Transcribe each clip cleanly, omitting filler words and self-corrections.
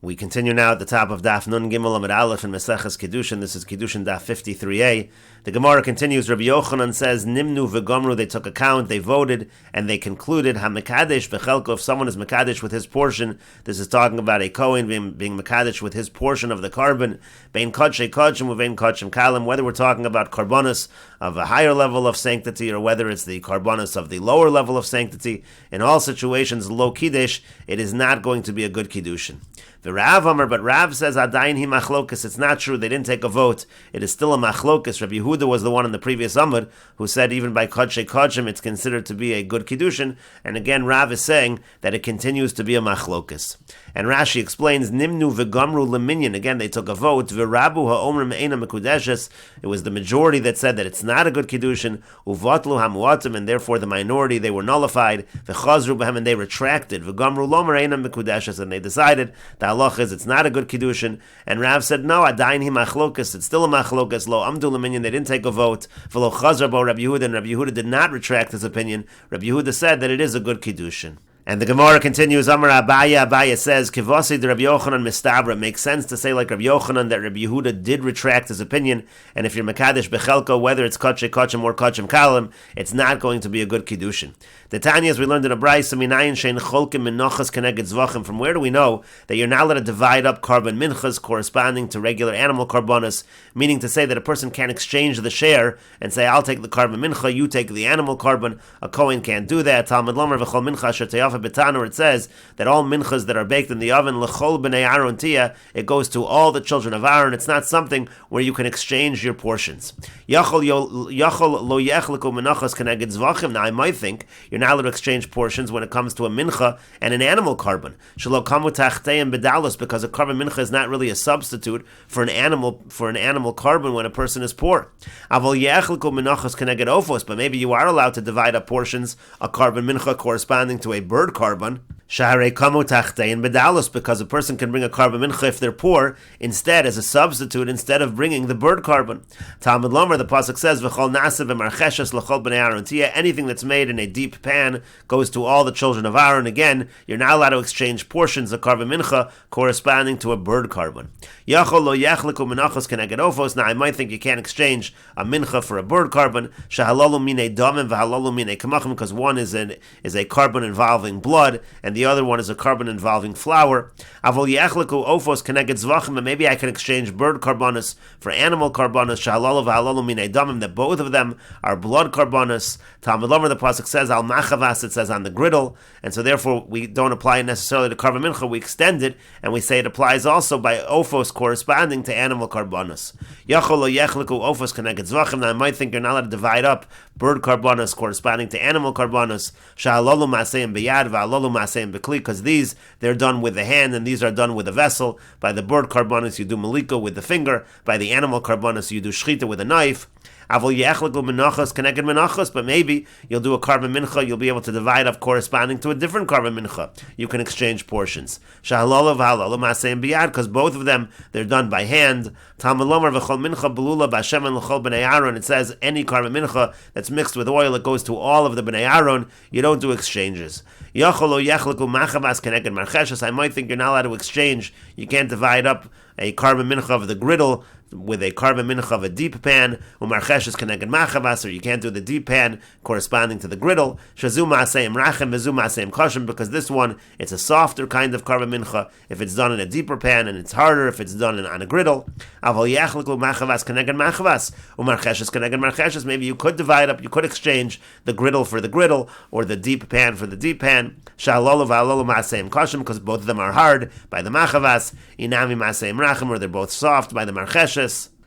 We continue now at the top of Daf Nun Gimel Amid Aleph in Meseches Kiddushin. This is Kiddushin Daf 53a. The Gemara continues. Rabbi Yochanan says, Nimnu v'gomru, they took account, they voted, and they concluded, Ha-mekadesh v'chelko, if someone is mekadesh with his portion, this is talking about a Kohen being mekadesh with his portion of the carbon, bein kodshei kodshim uvein kodshim kalim, whether we're talking about karbonis of a higher level of sanctity or whether it's the karbonis of the lower level of sanctity, in all situations, lo kiddush, it is not going to be a good kiddushin. The Rav Amar, but Rav says, Adayin hi machlokas, it's not true, they didn't take a vote, it is still a machlokas. Rabbi Yehuda was the one in the previous Amud who said even by kodshei kodshim it's considered to be a good kiddushin, and again Rav is saying that it continues to be a machlokas. And Rashi explains, Nimnu v'gamru leminyan, again they took a vote, v'rabu ha'omrim eina mekudeshes, it was the majority that said that it's not a good kiddushin, uvatlu hamuatim, and therefore the minority, they were nullified, v'chazru b'hem, and they retracted, v'gamru lomer eina mekudeshes, and they decided that halach is it's not a good kiddushin, and Rav said no, adayin hi machlokas, it's still a machlokas, lo amdu leminyan, they didn't take a vote, v'lo chazar bo Rabbi Yehuda, and Rabbi Yehuda did not retract his opinion. Rabbi Yehuda said that it is a good kiddushin. And the Gemara continues, Amar Abaya says, Kivasi de Rabbi Yochanan mistabra. It makes sense to say like Rabbi Yochanan that Rabbi Yehuda did retract his opinion, and if you're Mekadesh Bechelko, whether it's Kodshei Kodshim or Kodshim Kalim, it's not going to be a good Kiddushin. The Tanya, as we learned in a Brayso, Minayin Shein Cholkim Minachas Keneged Zvachim, from where do we know that you're not allowed to divide up carbon minchas corresponding to regular animal carbonas, meaning to say that a person can't exchange the share and say, I'll take the carbon mincha, you take the animal carbon. A Kohen can't do that. Talmud Lomer V'chol Mincha Asher Teyafa B'Tana, it says that all minchas that are baked in the oven, L'chol B'nei Aaron Tia, it goes to all the children of Aaron. It's not something where you can exchange your portions. Yachol lo yechliku minachas keneged zvachim. Now I might think you're not allowed to exchange portions when it comes to a mincha and an animal carbon. Shelo kamu tachteim bedalus, because a carbon mincha is not really a substitute for an animal carbon when a person is poor. Avol yechliku minachas keneged ofos, but maybe you are allowed to divide up portions, a carbon mincha corresponding to a bird carbon. Shaharei kamu tachtein bedalus, because a person can bring a carbon mincha if they're poor, instead as a substitute, instead of bringing the bird carbon. Talmud Lomer, the pasuk says, V'chol nasa v'marcheshes l'chol b'nei Aaron tia, anything that's made in a deep pan goes to all the children of Aaron. Again, you're not allowed to exchange portions of carbon mincha corresponding to a bird carbon. Yachol lo yachliku minachos keneged ofos. Now I might think you can't exchange a mincha for a bird carbon. Shahalalu minei damim v'halalu minei kamachim, because one is a carbon involving blood, and the other one is a carbon involving flour. Avol yachliku ofos keneged zvachim, and maybe I can exchange bird carbonis for animal carbonis. Shahalalu v'halalu minei damim, that both of them are blood carbonis. Talmud Lomer, the pasuk says al machavas, it says on the griddle, and so therefore we don't apply it necessarily to carbon mincha. We extend it and we say it applies also by ofos corresponding to animal carbonis. Yachol lo yechliku ofos keneged zvachim. Now I might think you're not allowed to divide up bird carbonis corresponding to animal carbonis. Shahalalu maseim biyad v'halalu maseim b'kli, because these they're done with the hand and these are done with a vessel. By the bird carbonis you do malika with the finger. By the animal carbonis you do shchita with a knife. Avol yechliku minachos keneged minachos, but maybe you'll do a carbon mincha, you'll be able to divide up corresponding to a different carbon mincha. You can exchange portions. Shahalalu v'halalu maseim biyad, because both of them, they're done by hand. Talmud Lomer v'chol mincha belula b'Hashem and l'chol b'nei Aaron, it says any carbon mincha that's mixed with oil, it goes to all of the b'nei Aaron. You don't do exchanges. Yachol lo yechliku machavas keneged marcheshes. I might think you're not allowed to exchange. You can't divide up a carbon mincha of the griddle with a carbon mincha of a deep pan, umarcheshes keneged machavas, or you can't do the deep pan corresponding to the griddle. Shazu ma'aseim rachem v'zu ma'aseim koshem, because this one, it's a softer kind of carbon mincha if it's done in a deeper pan, and it's harder if it's done on a griddle. Avol yachliku machavas keneged machavas, umarcheshes keneged marcheshes. Maybe you could divide up, you could exchange the griddle for the griddle, or the deep pan for the deep pan. Sha'alolu v'alolu ma'aseim koshem, because both of them are hard by the machavas. Inami ma'aseim rachem, or they're both soft by the marcheshes.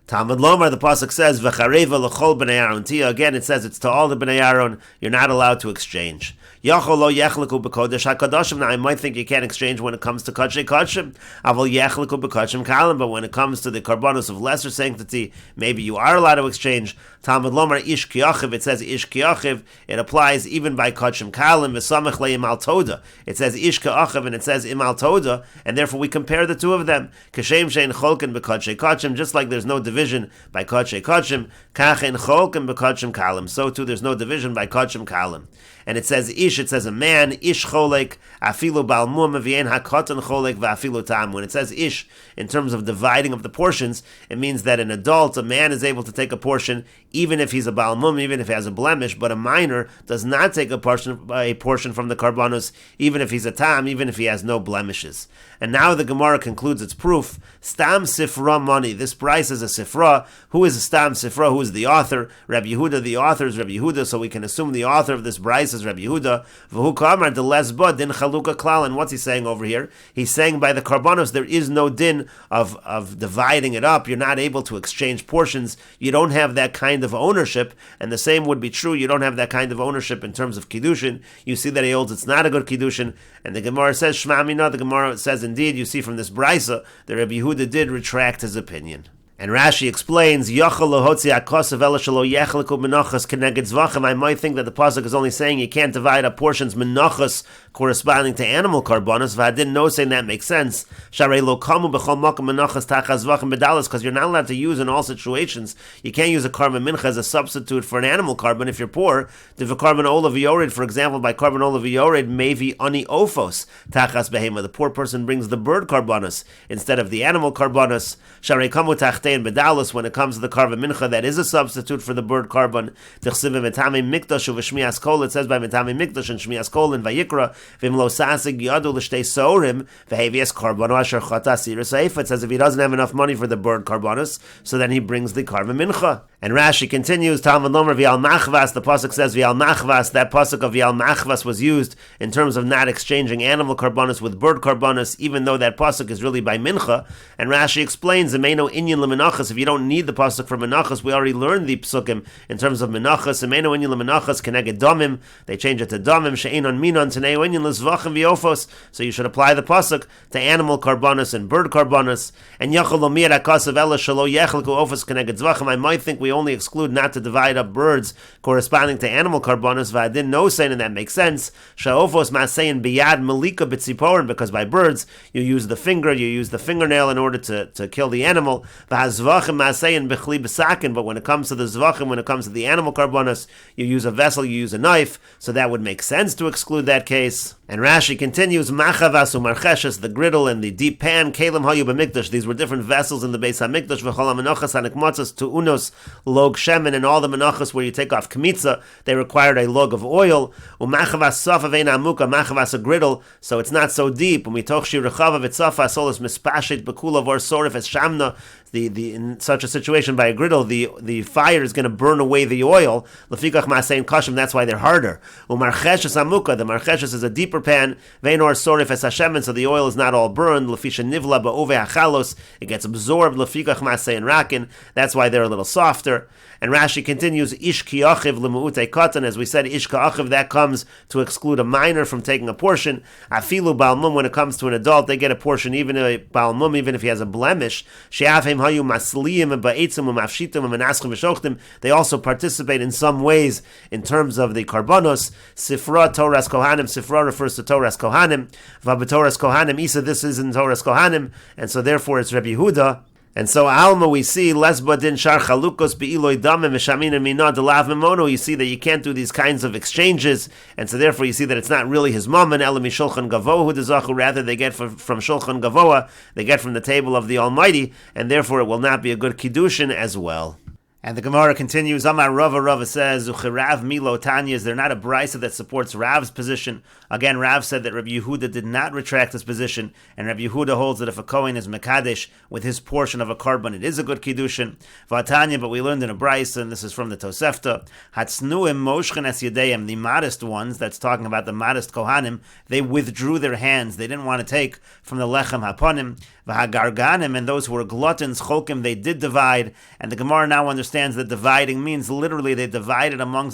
Talmud Lomer, the pasuk says, "V'chareva l'chol b'nei Aaron tia." Again, it says it's to all the b'nei Aaron. You're not allowed to exchange. Yachol lo yechliku b'kodesh hakadoshim. Now, I might think you can't exchange when it comes to kodshei kodshim. Avol yechliku b'kodshim kalim. But when it comes to the karbonos of lesser sanctity, maybe you are allowed to exchange. Talmud Lomer ish kiyachiv. It says ish kiyachiv. It applies even by kodshim kalim. V'samech le'imal toda. It says ish kiyachiv and it says imal toda, and therefore we compare the two of them. Kashem shein cholken b'kodshei kodshim. Just like there's no division by kodshei kodshim, kach ein cholken b'kodshim kalim. So too there's no division by kodshim kalim. And it says ish Ish, it says a man, ish cholek, afilu bal mum, v'yen hakatan cholek, v'afilu tam. When it says ish, in terms of dividing of the portions, it means that an adult, a man, is able to take a portion, even if he's a bal mum, even if he has a blemish, but a minor does not take a portion from the karbanos, even if he's a tam, even if he has no blemishes. And now the Gemara concludes its proof. Stam sifra money. This price is a sifra. Who is a stam sifra? Who is the author? Rabbi Yehuda, the author is Rabbi Yehuda, so we can assume the author of this price is Rabbi Yehuda. V'hu kamar de lesba din chaluka klal. And what's he saying over here? He's saying by the karbanos there is no din of dividing it up. You're not able to exchange portions. You don't have that kind of ownership. And the same would be true. You don't have that kind of ownership in terms of Kiddushin. You see that he holds it's not a good Kiddushin. And the Gemara says, Shema Mina, the Gemara says, indeed, you see from this brisa that Rabbi Yehuda did retract his opinion. And Rashi explains, I might think that the pasuk is only saying you can't divide up portions menachas corresponding to animal karbanos. I didn't know saying that makes sense. Because you're not allowed to use in all situations. You can't use a karban mincha as a substitute for an animal karban if you're poor. The karban olav yored, for example, by karban olav yored, maybe ani ofos tachas behema. The poor person brings the bird karbanos instead of the animal karbanos. And bedalos, when it comes to the karban mincha, that is a substitute for the bird karban. It says by metame mikdash and shmias kol in Vayikra, v'imlo sasig yadu l'shtei sorim v'hevies karbano asher chata sira seifa. It says if he doesn't have enough money for the bird karbanos, so then he brings the karban mincha. And Rashi continues, Talmud Lomer v'al machvas. The pasuk says v'al machvas. That pasuk of v'al machvas was used in terms of not exchanging animal karbanos with bird karbanos, even though that pasuk is really by mincha. And Rashi explains, Zemeno inyan lemenachas. If you don't need the pasuk for menachas, we already learned the psukim in terms of menachas. Zemeno inyan lemenachas keneged domim. They change it to domim she'enon minon tenei inyan lezvachim v'ofos. So you should apply the pasuk to animal karbanos and bird karbanos. And yachol lomir akasav ela shelo yechelku ofos keneged zvachim. I might think we only exclude not to divide up birds corresponding to animal karbanos. V'adin no saying, and that makes sense. Sha'ofos masein biyad malika b'tziporin, because by birds you use the finger, you use the fingernail in order to kill the animal. V'hazvachim masein b'chli b'sakin. But when it comes to the zvachim, when it comes to the animal karbanos, you use a vessel, you use a knife. So that would make sense to exclude that case. And Rashi continues, Machavas u'marcheshes, the griddle and the deep pan, Kalim hayu b'mikdash. These were different vessels in the Beis HaMikdash. V'chol ha'menachas ha'nikmatzas tu'unos log shemen, and all the menachas where you take off kmitza, they required a log of oil. U'machavas safa ve'ena amuka, machavas a griddle, so it's not so deep. U'mitoch shi rechava v'tzafa solis mispashit b'kula vor sorif es shamna. In such a situation by a griddle, the fire is going to burn away the oil. Lefikach ma'asein kashim, that's why they're harder. U'marcheshes amuka, the marcheshes is a deeper pan. Ve'nor sorif es hashemen, so the oil is not all burned. Lefisha nivla ba'ove hachalos, it gets absorbed. Lefikach ma'asein rakin, that's why they're a little softer. And Rashi continues, Ish ki achiv l'mu'utei katan. As we said, Ish ka achiv, that comes to exclude a minor from taking a portion. Afilu balmum, when it comes to an adult, they get a portion, even a balmum, even if he has a blemish. She'afim hayu masliyim ba'etzim u'mafshitim u'menaschim v'shochtim. They also participate in some ways in terms of the karbanos. Sifra Torah's Kohanim. Sifra refers to Torah's Kohanim. V'b'Torah's Kohanim Isa, this is in Torah's Kohanim, and so therefore it's Rabbi Yehuda. And so Alma, we see lesba din shar chalukos be'iloy damim mishamin mina delav memono. You see that you can't do these kinds of exchanges, and so therefore you see that it's not really his mammon. Elam shulchan gavohu dezachu. Rather, they get from shulchan gavoa. They get from the table of the Almighty, and therefore it will not be a good kiddushin as well. And the Gemara continues, Amar Rava says, Uchirav Milo Tanya, is there not a brisa that supports Rav's position? Again, Rav said that Rabbi Yehuda did not retract his position, and Rabbi Yehuda holds that if a Kohen is Mekadesh with his portion of a karban, it is a good Kiddushin. Vatanya, but we learned in a brisa, and this is from the Tosefta, Hatznuim Moshchen Es Yedeim, the modest ones, that's talking about the modest Kohanim, they withdrew their hands, they didn't want to take from the Lechem Haponim, Vahagarganim, and those who were gluttons, Cholkim, they did divide, and the Gemara now understands that dividing means literally they divided among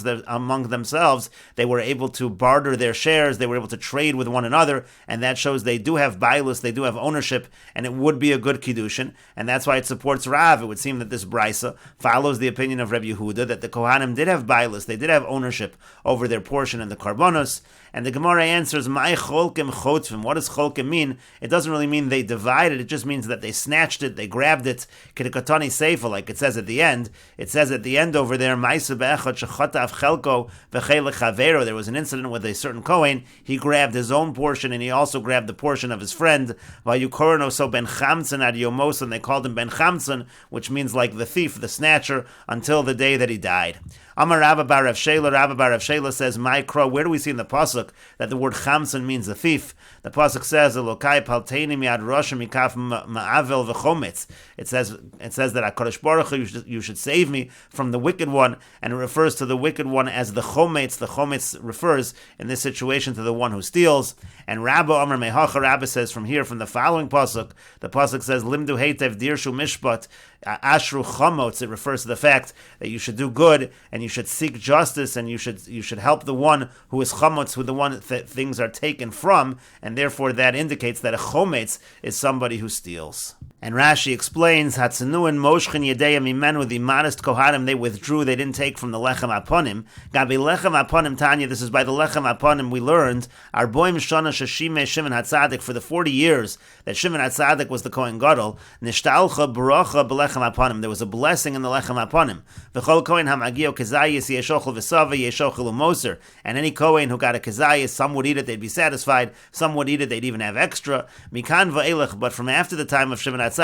themselves. They were able to barter their shares, they were able to trade with one another, and that shows they do have bailus, they do have ownership, and it would be a good kiddushin, and that's why it supports Rav. It would seem that this brisa follows the opinion of Rabbi Yehuda that the Kohanim did have bailus, they did have ownership over their portion in the karbonos. And the Gemara answers, "Ma'ay cholkim chotvim." What does cholkim mean? It doesn't really mean they divided. It just means that they snatched it, they grabbed it. Kidikatani seifa, like it says at the end. It says at the end over there, Ma'aseh be'echad shechotav chelko v'chelek chavero. There was an incident with a certain Kohen. He grabbed his own portion and he also grabbed the portion of his friend. Vayukorno so ben chamtzon ad yomos, and they called him ben chamtzon, which means like the thief, the snatcher, until the day that he died. Amar Rabba bar Rav Shela says, "My crow." Where do we see in the pasuk that the word chamtzon means a thief? The pasuk says, "Elokai palteini miad rosh mikaf ma'avel v'chometz." It says that HaKadosh Baruch Hu, you should save me from the wicked one, and it refers to the wicked one as the chometz. The chometz refers in this situation to the one who steals. And Rabba Amar Mehacha, Rabba says from the following pasuk, the pasuk says, "Limdu heitev dirshu mishpat ashru chomotz." It refers to the fact that you should do good and you should seek justice and you should help the one who is chomotz, who the one that things are taken from, and therefore that indicates that a chometz is somebody who steals. And Rashi explains, Hatzanuin moshchen yedeim imenu, the modest Kohanim, they withdrew, they didn't take from the lechem aponim. Gabi lechem aponim Tanya, this is by the lechem aponim we learned, Arboim shana sheshime Shimon HaTzadik, for the 40 years that Shimon HaTzadik was the Kohen Gadol, Nishtalcha bracha belechem aponim, there was a blessing in the lechem aponim. V'chol Kohen hamagio kezayis yeshochel v'sava yeshochel u'moser, and any Kohen who got a kezayis, some would eat it, they'd be satisfied, some would eat it, they'd even have extra. Mikan va'elech, but from after the time of Shimon HaTzadik, there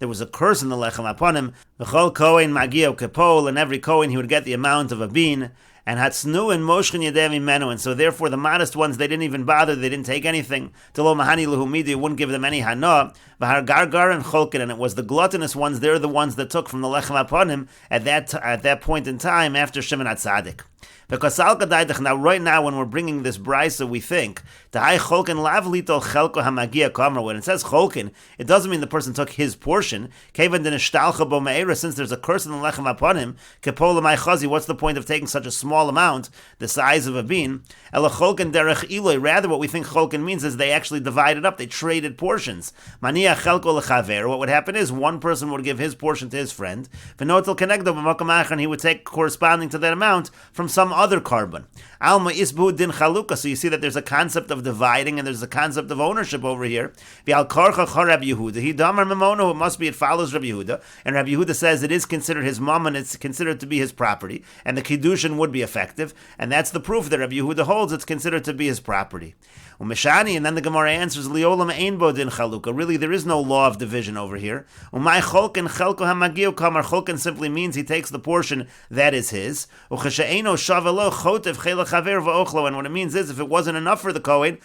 was a curse in the lechem aponim. V'chol kohen magio kepol, and every kohen he would get the amount of a bean. And hatznu and moshchen yedem imenu, and so therefore the modest ones, they didn't even bother, they didn't take anything. Telo mahani lehumidi, wouldn't give them any hana. V'har gargar and cholkin, and it was the gluttonous ones, they're the ones that took from the lechem aponim at that point in time after Shimon HaTzadik. Because now, right now, when we're bringing this brisa, we think when it says cholkin, it doesn't mean the person took his portion. Since there's a curse in the lechem upon him, what's the point of taking such a small amount, the size of a bean? Rather, what we think cholkin means is they actually divided up, they traded portions. What would happen is one person would give his portion to his friend, and he would take corresponding to that amount from some other carbon. Alma isbu din chaluka. So you see that there's a concept of dividing and there's a concept of ownership over here. V'al karcha char Rabbi Yehuda. He damar memono. It must be. It follows Rabbi Yehuda. And Rabbi Yehuda says it is considered his mom and it's considered to be his property. And the kiddushin would be effective. And that's the proof that Rabbi Yehuda holds it's considered to be his property. Umeshani, and then the Gemara answers, Liolam ein bo din chaluka. Really, there is no law of division over here. Umay cholken chelko hamagio kamar. Cholken simply means he takes the portion that is his. Ucheshe'eno shavelo chotev chelach haver va'ochlo. And what it means is, if it wasn't enough for the Kohen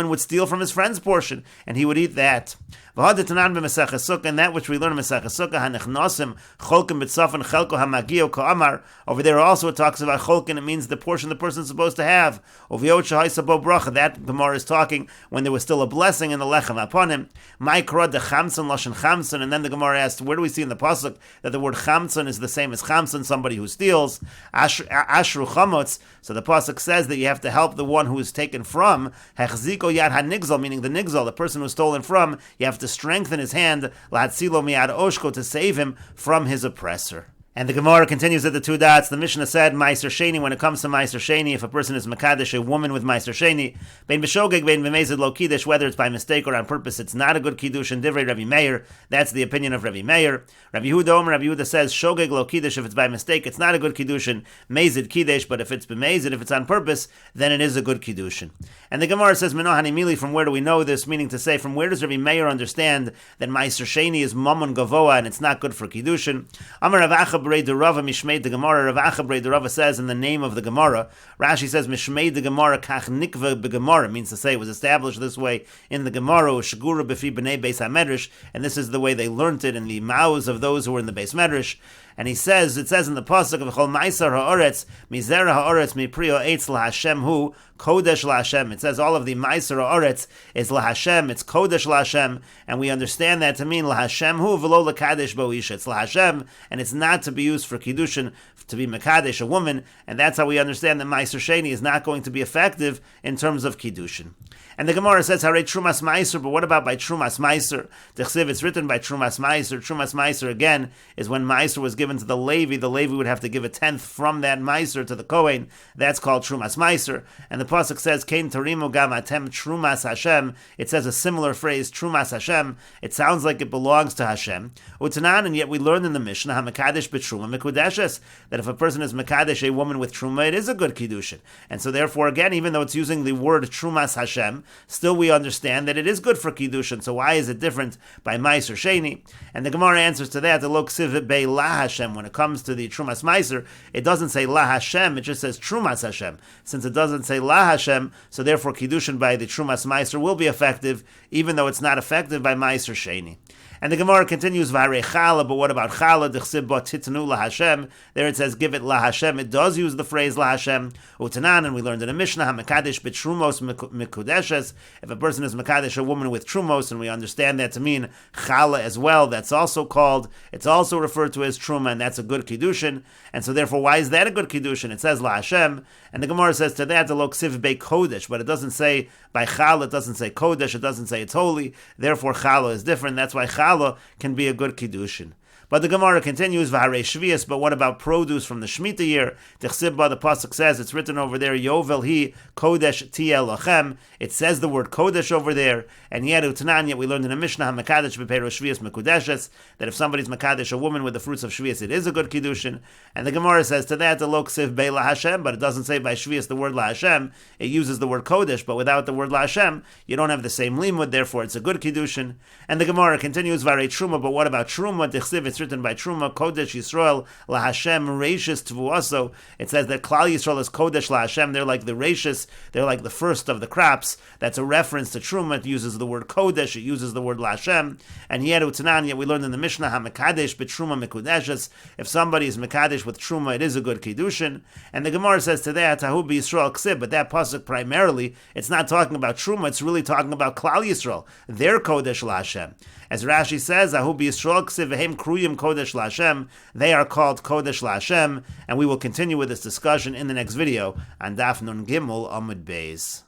would steal from his friend's portion, and he would eat that. And that which we learn in Meseches Sukkah, hanechnosim cholken b'tzafon chelko hamagio ka'amar. Over there also it talks about cholken. It means the portion the person is supposed to have. Uviot shahisa bo bracha. That Gemara is talking when there was still a blessing in the lechem upon him. Ma'ikra de chamson lashon chamson. And then the Gemara asked, where do we see in the pasuk that the word chamson is the same as chamson, somebody who steals? Ashru chamotz. So the pasuk says that you have to help the one who is taken from. Hechziko yad hanigzal, meaning the nigzal, the person who's stolen from. You have to strengthen his hand, latzilo miad oshko, to save him from his oppressor. And the Gemara continues at the two dots. The Mishnah said, Meiser Sheni, when it comes to Meiser Sheni, if a person is Makadesh, a woman with Meiser Sheni, Bein B'shogeg, Bein B'mezid Lo Kiddush, whether it's by mistake or on purpose, it's not a good Kiddush. And Divrei Rabbi Meir, that's the opinion of Rabbi Meir. Rabbi Yehuda says, Shogeg Lo Kiddush, if it's by mistake, it's not a good Kiddushin. Mezid Kiddush, but if it's B'mezid, if it's on purpose, then it is a good Kiddushin. And the Gemara says, Mino Hanimili, from where do we know this? Meaning to say, from where does Rabbi Meir understand that Meiser Sheni is Mammon Gavoa and it's not good for Kiddushin? Amar Rav Acha B'rei Derava Mishmei the Gemara. Rav Acha B'rei Derava says in the name of the Gemara. Rashi says Mishmei the Gemara kach nikva b'Gemara, means to say it was established this way in the Gemara. Shegura b'fi b'nei Beis HaMedrash, and this is the way they learnt it in the mouths of those who were in the Beis Medrash. And it says in the pasuk of Chol Ma'aser Ha'oretz Mizera Ha'oretz Miprio Eitz LaHashem Hu Kodesh LaHashem. It says all of the Ma'aser Ha'oretz is LaHashem, it's Kodesh LaHashem, and we understand that to mean LaHashem Hu V'lo LaKadesh Bo Isha. It's LaHashem, and it's not to be used for Kiddushin, to be Mekadesh, a woman, and that's how we understand that Ma'aser Sheni is not going to be effective in terms of Kiddushin. And the Gemara says, Harei Trumas Ma'aser, but what about by Trumas Ma'aser? T'chsiv, it's written by Trumas Ma'aser. Trumas Ma'aser, again, is when Ma'aser was given to the Levi would have to give a tenth from that Ma'aser to the Kohen. That's called Trumas Ma'aser. And the pasuk says, "Kein torimu gam atem trumas Hashem," it says a similar phrase, trumas Hashem. It sounds like it belongs to Hashem. Utanan, and yet we learned in the Mishnah, hamakadesh b'truma mikudeshes, that if a person is makadesh a woman with truma, it is a good kiddushin. And so therefore, again, even though it's using the word trumas Hashem, still we understand that it is good for kiddushin. So why is it different by meiser sheni? And the Gemara answers to that, the lo ksiv be la Hashem. When it comes to the trumas meiser, it doesn't say la Hashem, it just says trumas Hashem. Since it doesn't say la Hashem, so therefore kiddushin by the trumas meiser will be effective, even though it's not effective by meiser sheni. And the Gemara continues, V'harei chala, but what about chala? D'chsib bo titnu la Hashem. There it says, give it la Hashem. It does use the phrase la Hashem. Utanan, and we learned in a Mishnah, ha-mekadesh b'trumos mikudeshes. If a person is mekadesh a woman with trumos, and we understand that to mean chala as well, that's also called, it's also referred to as truma, and that's a good kiddushin. And so therefore, why is that a good kiddushin? It says la Hashem, and the Gemara says to that, the lo ksiv be kodesh, but it doesn't say by chala, it doesn't say kodesh, it doesn't say it's holy. Therefore, chala is different. That's why chala can be a good kiddushin. But the Gemara continues, V'harei shvius, but what about produce from the Shemitah year? T'chsibba, the pasuk says, it's written over there, Yovel hi kodesh tiel lachem. It says the word kodesh over there, and yet utanan, yet we learned in a Mishnah, ha-mekadesh b'peiro shvius mekudeshes, that if somebody's mekadesh a woman with the fruits of shvius, it is a good kiddushin. And the Gemara says to that, the lo ksiv be la Hashem, but it doesn't say by shvius the word la Hashem, it uses the word kodesh, but without the word la Hashem, you don't have the same limud, therefore it's a good kiddushin. And the Gemara continues, V'harei truma, but what about truma? T'chsiv, it's written by Truma, Kodesh Yisrael, La Hashem, Reishis Tvuaso. It says that Klal Yisrael is Kodesh La Hashem. They're like the Reishis, they're like the first of the crops. That's a reference to Truma. It uses the word Kodesh, it uses the word La Hashem. And yet, Utanan, yet we learned in the Mishnah, HaMekadesh B'Truma Mekudeshes. If somebody is Mekadesh with Truma, it is a good Kiddushin. And the Gemara says to that, Tahu B'Yisrael Ksib, but that pasuk primarily, it's not talking about Truma, it's really talking about Klal Yisrael. They're Kodesh La Hashem. As Rashi says, Ahu B'Yisrael Ksiv Vehem Kruyim Kodesh La Hashem. They are called Kodesh La Hashem, and we will continue with this discussion in the next video on Daf Nun Gimel Amud Beis.